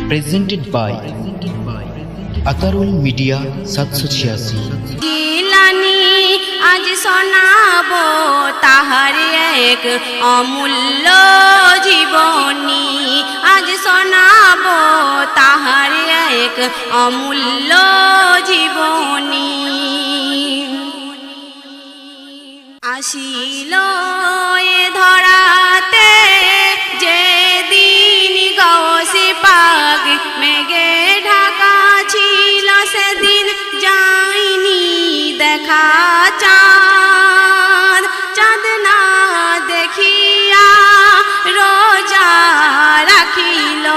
presented by Atarul Media 786 Jilani আজ শোনাবো তাহার এক অমূল্য জীবনী, আজ শোনাবো তাহার এক অমূল্য জীবনী। আসিল এ ধরাতে যেদিন গৌসে পাক মেঘে ঢাকা ছিল, সেদিন যাইনি দেখা চাঁদ, চাঁদ না দেখিয়া রোজা রাখিল,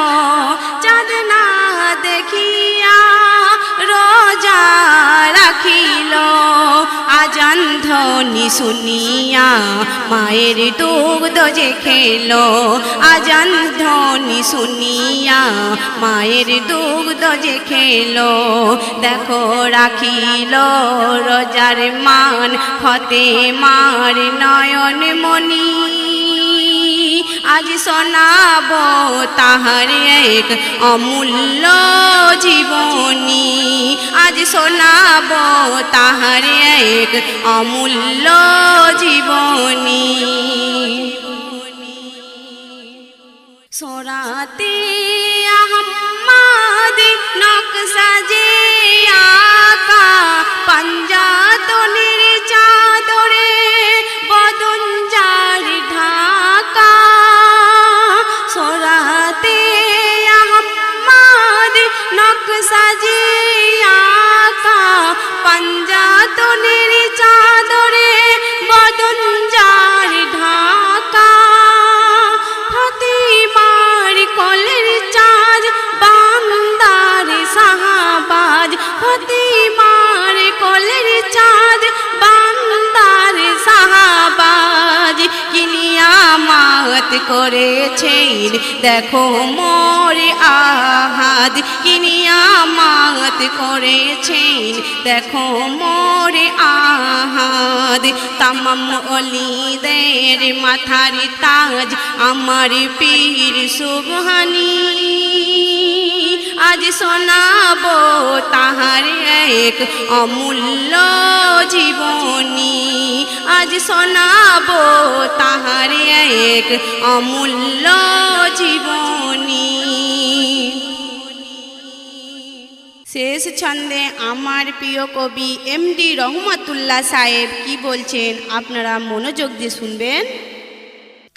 চাঁদ না দেখিয়া রোজা রাখিল। আজান ধ্বনি শুনিয়া মায়ের দুগ্ধ যে খেলো, আজান ধ্বনি শুনিয়া মায়ের দুগ্ধ যে খেলো। দেখো রাখিল রোজার মান ফতেমার নয়ন মনি, আজ শোনাবো তাহার এক অমূল্য জীবনী, আজ শোনাবো তাহার এক অমূল্য জীবনী। সোরাতে আহম্মদ নকশা যে আঁকা, পাঞ্জাতনের চাদরে বদন যার ঢাকা। সোরাতে আহম্মদ নকশা যে আঁকা, পাঞ্জাতনের চাদরে বদন যার ঢাকা। ফতেমার কোলের চাঁদ বান্দার সাহাবাজ, ফতেমার কোলের চাঁদ বান্দার সাহাবাজ। কিনিয়ামত করেছেন দেখো মোর আহাদ, কিনিয়ামত করেছেন দেখো মোর আহাদ। তামাম ওলিদের মাথার তাজ আমার পীর সুবহানী, আজ শোনাবো তাহার এক অমূল্য জীবনী, আজ শোনাবো তাহার এক অমূল্য জীবনী। শেষ ছন্দে আমার প্রিয় কবি এমডি রহমতুল্লাহ সাহেব কি বলছেন আপনারা মনোযোগ দিয়ে শুনবেন।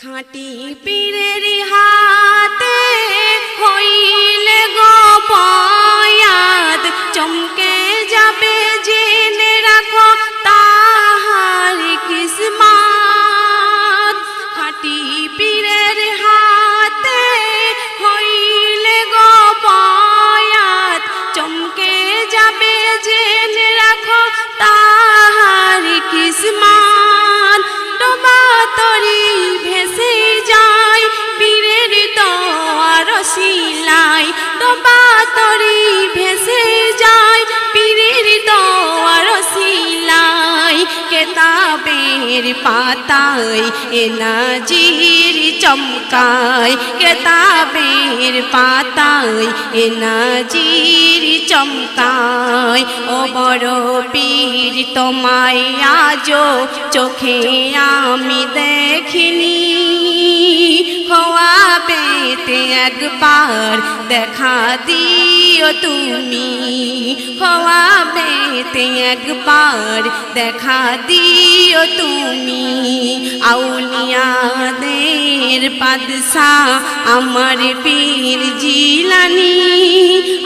খাঁটি পীরের হাতে হইলে গো বয়াত, চমকে যাবে জেনে রাখো তাহার কিসমত। খাঁটি পীরের হাতে হইলে গো বয়াত, চমকে যাবে জেনে রাখো তাহার কিসমত। ডোবা তরি ভেসে যায় পীরের দোয়ার শিলায়, ডোবা তরি ভেসে যায় পীরের দোয়ার শিলায়। কেতাবের পাতায় এ নাজির চমকায়, কেতাবের পাতায় এ নাজির চমকায়। ও বড় পীর তোমায় আজো চোখে আমি দেখিনি, খোয়াবেতে একবার দেখা দিও তুমি, খোয়াবেতে একবার দেখা দিও তুমি। আউলিয়াদের বাদশাহ আমার পীর জিলানি,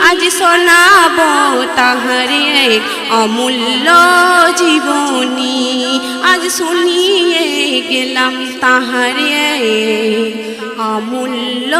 আজ শোনাবো তাহার এক অমূল্য জীবনী, আজ শুনিয়ে গেলাম তাহার এক অমূল্য